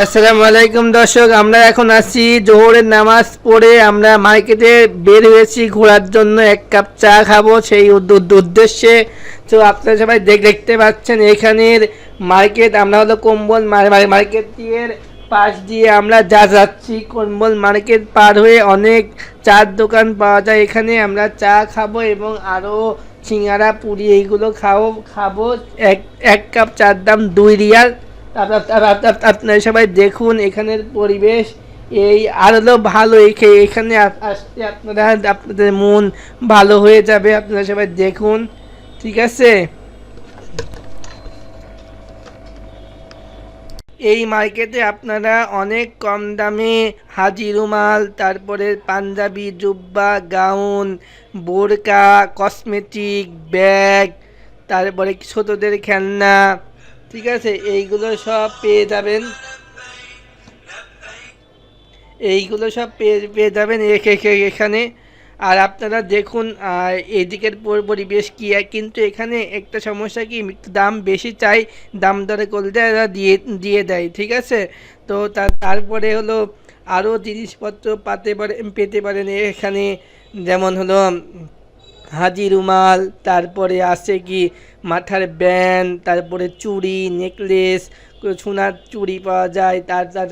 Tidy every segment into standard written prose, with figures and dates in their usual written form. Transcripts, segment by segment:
আসসালামু আলাইকুম দর্শক, আমরা এখন আছি জোহরের নামাজ পড়ে আমরা মার্কেটে বের হয়েছি ঘোরার জন্য, এক কাপ চা খাবো সেই উদ্দেশ্যে। তো আপনারা সবাই দেখতে পাচ্ছেন এখানের মার্কেট। আমরা হলো কম্বল মার্কেটের পাশ দিয়ে আমরা যাচ্ছি। কম্বল মার্কেট পার হয়ে অনেক চার দোকান পাওয়া যায়, এখানে আমরা চা খাবো এবং আরও সিঙ্গারা পুরি এইগুলো খাবো। এক কাপ চার দাম 2 রিয়াল। আপনারা সবাই দেখুন এখানের পরিবেশ, এই আরো ভালো। এখানে আসতে আপনাদের মন ভালো হয়ে যাবে। আপনারা সবাই দেখুন, ঠিক আছে। এই মার্কেটে আপনারা অনেক কম দামে হাজি রুমাল, তারপরে পাঞ্জাবি, জুব্বা, গাউন, বোরকা, কসমেটিক, ব্যাগ, তারপরে ছোটদের খেলনা, ঠিক আছে, এইগুলো সব পেয়ে যাবেন। এখানে। আর আপনারা দেখুন এদিকের পরিবেশ কি। কিন্তু এখানে একটা সমস্যা কি, একটু দাম বেশি চাই, দাম দরে করলে এরা দিয়ে দেয়, ঠিক আছে। তো তারপরে হলো আরও জিনিসপত্র পেতে পারেন এখানে, যেমন হলো হাজি রুমাল, তারপরে আছে কি মাথার ব্যান্ড, তারপরে চুড়ি, নেকলেস, সোনার চুড়ি পাওয়া যায়।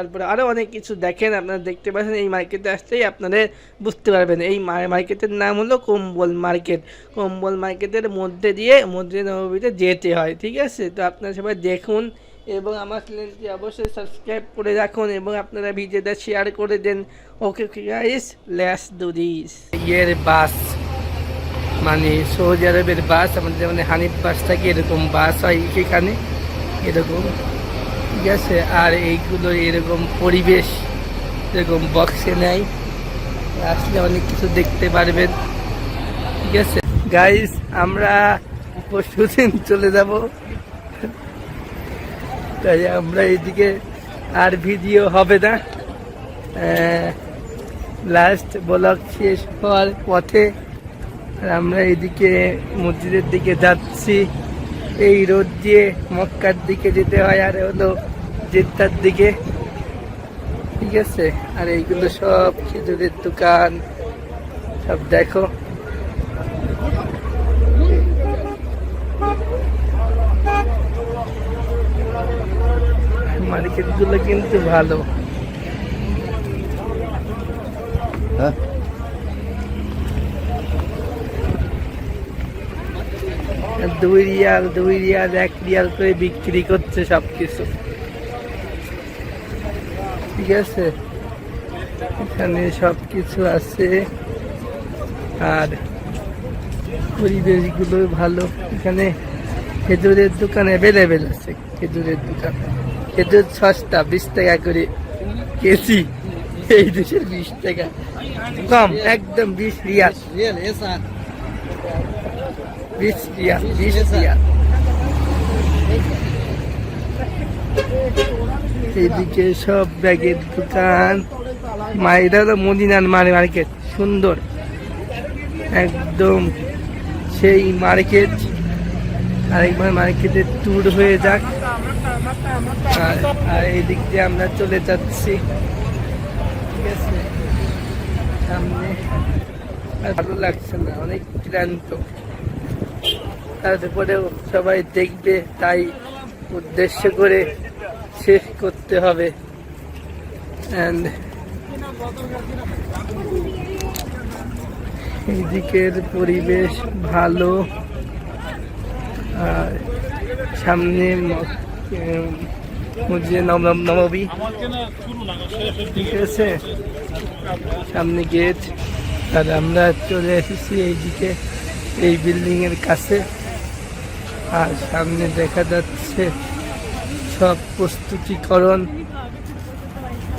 তারপরে আরও অনেক কিছু দেখেন, আপনারা দেখতে পাচ্ছেন। এই মার্কেটে আসলেই আপনাদের বুঝতে পারবেন। এই মার্কেটের নাম হলো কম্বল মার্কেট। কম্বল মার্কেটের মধ্যে দিয়ে মসজিদ নববীতে যেতে হয়, ঠিক আছে। তো আপনারা সবাই দেখুন এবং আমার চ্যানেলটি অবশ্যই সাবস্ক্রাইব করে রাখুন এবং আপনারা ভিডিওটা শেয়ার করে দেন। Okay guys, let's do this. ইয়ের বাস মানে সৌদি আরবের বাস, আমাদের যেমন হানিফ বাস থাকে এরকম বাস হয় এখানে, এরকম, ঠিক আছে। আর এইগুলো এরকম পরিবেশ, এরকম বক্সে নেয়, আসলে অনেক কিছু দেখতে পারবেন, ঠিক আছে। গাইস, আমরা পরশুদিন চলে যাব, তাই আমরা এইদিকে আর ভিডিও হবে না। লাস্ট ব্লগ শেষ হওয়ার পথে আর আমরা এইদিকে মসজিদের দিকে যাচ্ছি। এই রোড দিয়ে মক্কার দিকে যেতে হয়, আর হলো জেদ্দার দিকে, ঠিক আছে। আর এইগুলো সব খেজুরের দোকান, সব দেখো। মার্কেট গুলো কিন্তু ভালো। 2 রিয়াল 1 রিয়াল করে বিক্রি করছে সবকিছু, ঠিক আছে। এখানে সবকিছু আছে আর পরিবেশগুলো ভালো। এখানে খেজুরের দোকান অ্যাভেলেবেল আছে, খেজুরের দোকান। খেজুর সস্তা, 20 টাকা করে কেজি। এই দেশের 20 টাকা কম, একদম 20 রিয়াল। 20 রিয়াল। এইদিকে সব ব্যাগের দোকান। এটা হলো মদিনার মার্কেট, সুন্দর একদম সেই মার্কেট। আরেকবার মার্কেটের ট্যুর হয়ে যাক। আর এই দিক দিয়ে আমরা চলে যাচ্ছি, ঠিক আছে। সামনে আর ভালো লাগছে না, অনেক ক্লান্ত। তারপরেও সবাই দেখবে, তাই উদ্দেশ্য করে শেষ করতে হবে। এইদিকের পরিবেশ ভালো। আর সামনে মসজিদ নববী, ঠিক আছে, সামনে গেট। আর আমরা চলে এসেছি এইদিকে, এই বিল্ডিং এর কাছে। আর সামনে দেখা যাচ্ছে সব প্রস্তুতিকরণ,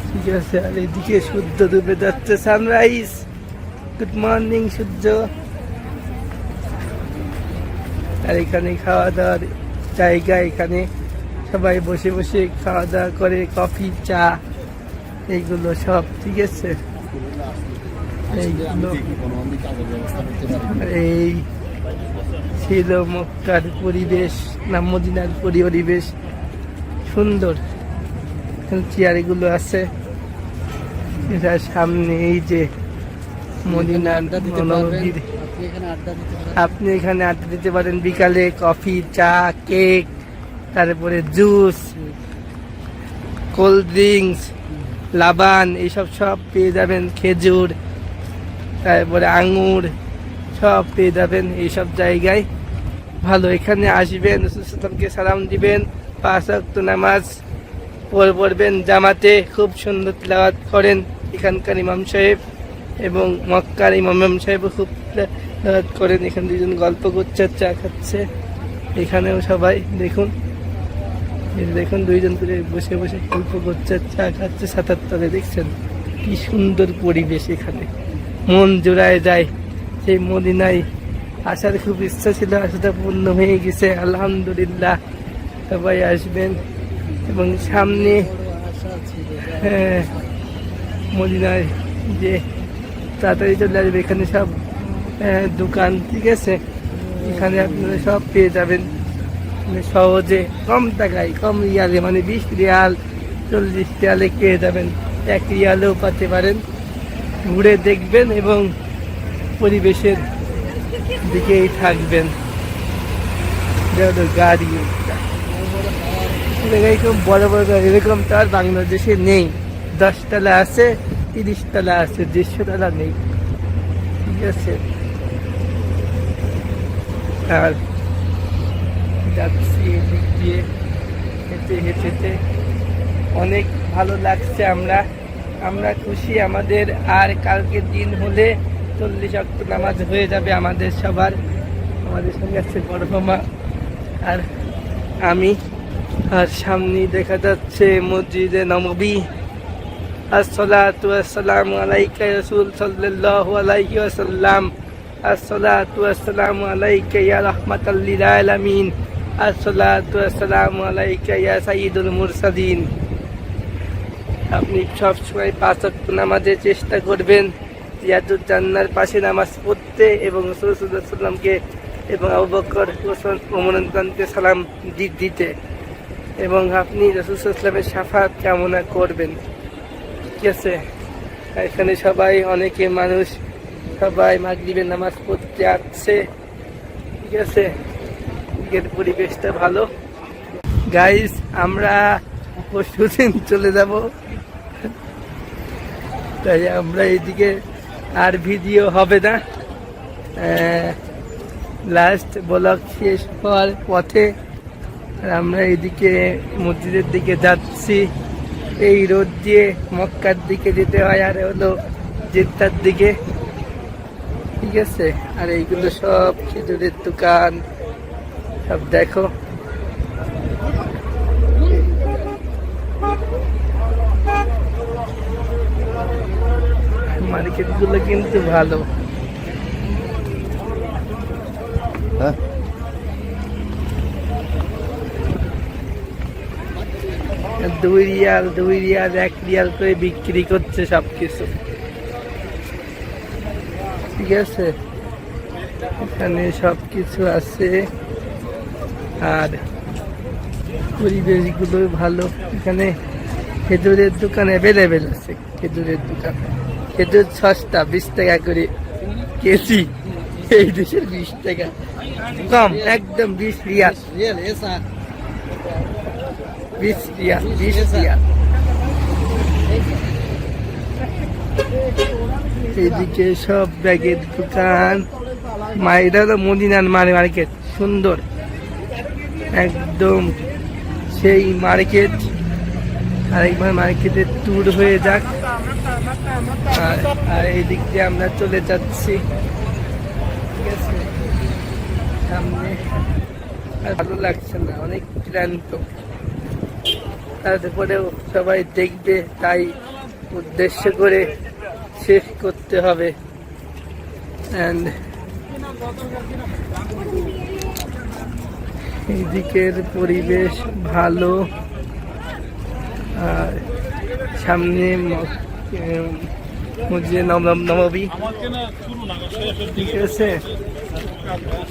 ঠিক আছে। আর এইদিকে সূর্য ডুবে যাচ্ছে, সানরাইজ। গুড মর্নিং সূর্য। আর এখানে খাওয়া দাওয়ার জায়গা, এখানে সবাই বসে বসে খাওয়া দাওয়া করে, কফি, চা, এইগুলো সব, ঠিক আছে। এইগুলো এই ছিল মক্কার পরিবেশ, না মদিনার পরিবেশ, সুন্দর। চেয়ারগুলো আছে। এটা সামনে এই যে মদিনা নববীর, আপনি এখানে আড্ডা দিতে পারেন বিকালে। কফি, চা, কেক, তারপরে জুস, কোল্ড ড্রিঙ্কস, লাবান, এইসব সব পেয়ে যাবেন। খেজুর, তারপরে আঙুর সব পেয়ে যাবেন এইসব জায়গায়। ভালো, এখানে আসবেন, রাসূলুল্লাহকে সালাম দিবেন, 5 ওয়াক্ত নামাজ পড়বেন জামাতে। খুব সুন্দর তিলাওয়াত করেন এখানকার ইমাম সাহেব, এবং মক্কার ইমাম সাহেবও খুব তিলাওয়াত করেন। এখানে দুজন গল্প করছে, চা খাচ্ছে। এখানেও সবাই দেখুন, দেখুন দুইজন করে বসে বসে গল্প করছে, চা খাচ্ছে ছাতার তলে। দেখছেন কি সুন্দর পরিবেশ এখানে, মন জোড়ায় যায়। সেই মদিনায় আসার খুব ইচ্ছা ছিল, আশাটা পূর্ণ হয়ে গেছে আলহামদুলিল্লাহ। সবাই আসবেন, এবং সামনে মদিনায় যে তাড়াতাড়ি চলে আসবে। এখানে সব দোকান, ঠিক আছে, এখানে আপনারা সব পেয়ে যাবেন সহজে, কম টাকায়, কম রিয়ালে, মানে 20 রিয়াল 40 রিয়ালে পেয়ে যাবেন। 1 রিয়ালেও পাতে পারেন। ঘুরে দেখবেন এবং পরিবেশের দিকেই থাকবেন। গাড়ি এরকম বড় বড় গাড়ি, এরকম তো আর বাংলাদেশে নেই। 10 তলা আছে, 30 তলা আছে, 150 তলা নেই, ঠিক আছে। আর যাচ্ছি এদিক দিয়ে হেঁটে হেঁটে, অনেক ভালো লাগছে। আমরা খুশি। আমাদের আর কালকের দিন হলে 40 ওয়াক্ত নামাজ হয়ে যাবে আমাদের সবার। আমাদের সঙ্গে আছে বড় মামা আর আমি। আর সামনে দেখা যাচ্ছে মসজিদে নববী। আসসালাতু ওয়াসসালামু আলাইকা ইয়া রাসূল সাল্লাল্লাহু আলাইহি ওয়াসাল্লাম। আসসালাতু ওয়াসসালামু আলাইকা ইয়া রাহমাতাল লিল আলামিন। আসসালাতু ওয়াসসালামু আলাইকা ইয়া সাইয়্যিদুল মুরসালিন। আপনি সবসময় 5 ওয়াক্ত নামাজের চেষ্টা করবেন, রিয়াজুল জান্নার পাশে নামাজ পড়তে, এবং রাসূল সাল্লাল্লাহু আলাইহি ওয়াসাল্লামকে এবং আবু বকর, ওমরকে সালাম দিতে, এবং আপনি রাসূল সাল্লাল্লাহু আলাইহি ওয়াসাল্লামের শাফাআত কামনা করবেন, ঠিক আছে। এখানে সবাই, অনেকে মানুষ সবাই মাগরিবের নামাজ পড়তে আসছে, ঠিক আছে। এর পরিবেশটা ভালো। গাইস, আমরা পরশুদিন চলে যাব, তাই আমরা এইদিকে আর ভিডিও হবে না। লাস্ট ব্লগ শেষ হওয়ার পথে আমরা এইদিকে মসজিদের দিকে যাচ্ছি। এই রোড দিয়ে মক্কার দিকে যেতে হয়, আর হলো জেদ্দার দিকে, ঠিক আছে। আর এইগুলো সব খেজুরের দোকান, সব দেখো। মার্কেট গুলো কিন্তু ভালো। হ্যাঁ, 2 রিয়াল 1 রিয়াল করে বিক্রি করছে সবকিছু, ঠিক আছে। এখানে সবকিছু আছে, আর পরিবেশগুলো ভালো। এখানে খেজুরের দোকান অ্যাভেলেবেল আছে। খেজুরের দোকান, খেজুর সস্তা, 20 টাকা করে কেজি। এই দেশের 20 টাকা কম, একদম 20 রিয়াল, 20 রিয়াল, 20 রিয়াল। এইদিকে সব ব্যাগের দোকান। এটা হলো মদিনার মার্কেট, সুন্দর একদম সেই মার্কেট। আরেকবার মার্কেটের ট্যুর হয়ে যাক। আর এই দিক দিয়ে আমরা চলে যাচ্ছি, ঠিক আছে। সামনে আর ভালো লাগছে না, অনেক ক্লান্ত। তারপরেও সবাই দেখবে, তাই উদ্দেশ্য করে শেষ করতে হবে। অ্যান্ড এইদিকের পরিবেশ ভালো। আর সামনে মসজিদে নববী, ঠিক আছে,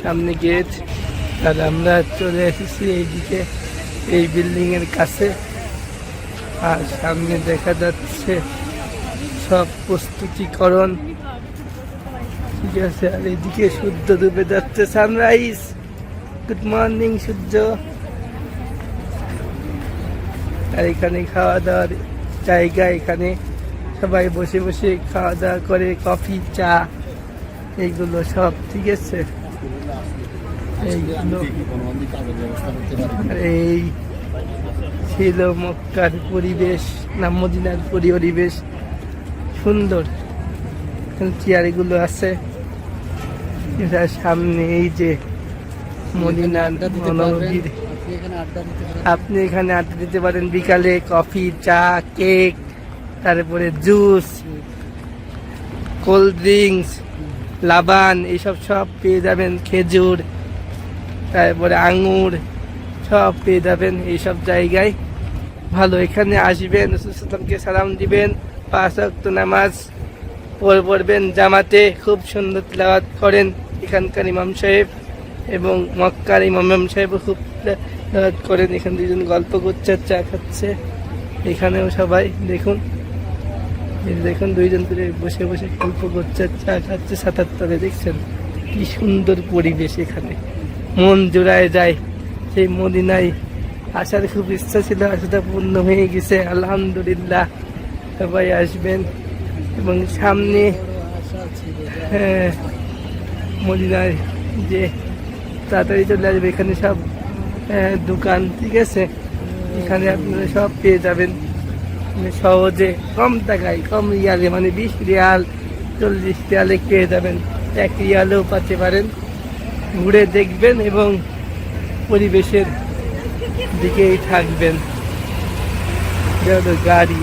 সামনে গেট। আর আমরা চলে এসেছি এইদিকে, এই বিল্ডিং এর কাছে, আর সামনে দেখা যাচ্ছে সব প্রস্তুতিকরণ, ঠিক আছে। আর এদিকে সূর্য ডুবে যাচ্ছে, সানরাইজ। গুড মর্নিং সূর্য। আর এখানে খাওয়া দাওয়ার জায়গা, এখানে সবাই বসে বসে খাওয়া দাওয়া করে, কফি চা এইগুলো সব, ঠিক আছে। এইগুলো আর এই ছিল মক্কার পরিবেশ, না মদিনার পরিবেশ, সুন্দর। চেয়ারগুলো আছে, এটার সামনে এই যে মদিনার মনোবীর। আপনি এখানে আড্ডা দিতে পারেন বিকালে, কফি চা কেক, তারপরে জুস, কোল্ড ড্রিঙ্কস, লাবান, এইসব সব পেয়ে যাবেন, খেজুর, তারপরে আঙুর সব পেয়ে যাবেন এইসব জায়গায়। ভালো, এখানে আসবেন, রাসূলুল্লাহকে সালাম দিবেন, 5 ওয়াক্ত নামাজ পড়বেন জামাতে, খুব সুন্দর তিলাওয়াত করেন এখানকার ইমাম সাহেব, এবং মক্কার ইমাম সাহেবও খুব তিলাওয়াত করেন। এখানে দুজন গল্প করছে, চা খাচ্ছে। এখানেও সবাই দেখুন, দেখুন দুইজন করে বসে বসে গল্প করছে, চা খাচ্ছে, 77-এ দেখছেন কি সুন্দর পরিবেশ। এখানে মন জোড়ায় যায়। সেই মদিনায় আসার খুব ইচ্ছা ছিল, আশাটা পূর্ণ হয়ে গেছে, আলহামদুলিল্লাহ। সবাই আসবেন, এবং সামনে মদিনায় যে তাড়াতাড়ি চলে আসবে, এখানে সব দোকান, ঠিক আছে। এখানে আপনারা সব পেয়ে যাবেন সহজে, কম টাকায়, কম রিয়ালে, মানে 20 রিয়াল 40 রিয়ালে পেয়ে যাবেন, 1 রিয়ালেও পাতে পারেন। ঘুরে দেখবেন এবং পরিবেশের দিকেই থাকবেন। গাড়ি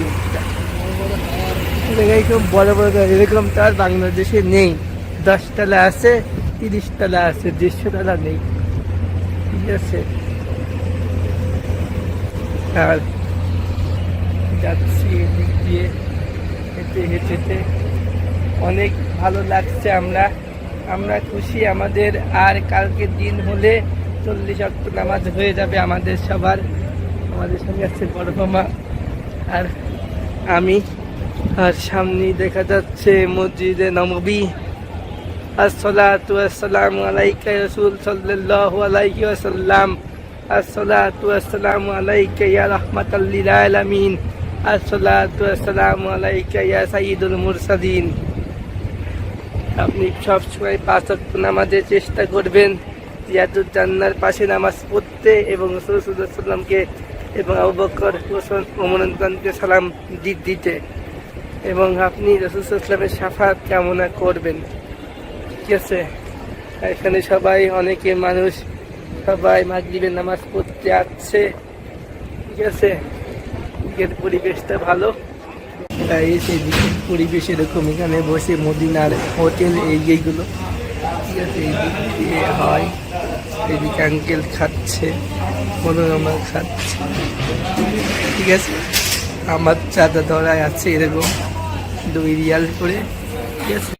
এরকম বড় বড় গাড়ি, এরকম তো আর বাংলাদেশে নেই। 10 তলা আছে, 30 তলা আছে, 150 তলা নেই, ঠিক আছে। আর যাচ্ছি এদিক দিয়ে হেঁটে হেঁটে, অনেক ভালো লাগছে। আমরা খুশি। আমাদের আর কালকে দিন হলে 40 ওয়াক্ত নামাজ হয়ে যাবে আমাদের সবার। আমাদের সঙ্গে আছে বড় মামা আর আমি। আর সামনে দেখা যাচ্ছে মসজিদে নববী। আসসালাতু ওয়াসসালামু আলাইকা ইয়া রাসূল সাল্লাল্লাহু আলাইহি ওয়াসাল্লাম। আসসালাতু ওয়াসসালামু আলাইকা ইয়া রাহমাতাল লিল আলামিন। আসসালাতু ওয়াসসালামু আলাইকা ইয়া সাইয়্যিদুল মুরসালিন। আপনি সবসময় 5 ওয়াক্ত নামাজের চেষ্টা করবেন, রিয়াদুল জান্নার পাশে নামাজ পড়তে, এবং রাসূল সাল্লাল্লাহু আলাইহি ওয়াসাল্লামকে এবং আবু বকর, ওমর রাদিয়াল্লাহু সালাম দিতে, এবং আপনি রাসূল সাল্লাল্লাহু আলাইহি ওয়াসাল্লামের শাফাআত কামনা করবেন, ঠিক আছে। এখানে সবাই, অনেকে মানুষ সবাই মাগরিবের নামাজ পড়তে আসছে, ঠিক আছে। এর পরিবেশটা ভালো, পরিবেশ এরকম। এখানে বসে মদিনার হোটেল এইগুলো, ঠিক আছে, এইদিক দিয়ে হয়। এদিকে আঙ্কেল খাচ্ছে, মনোরমা খাচ্ছে, ঠিক আছে। আমার চাঁদা ধরায় আছে এরকম 2 রিয়াল করে, ঠিক আছে।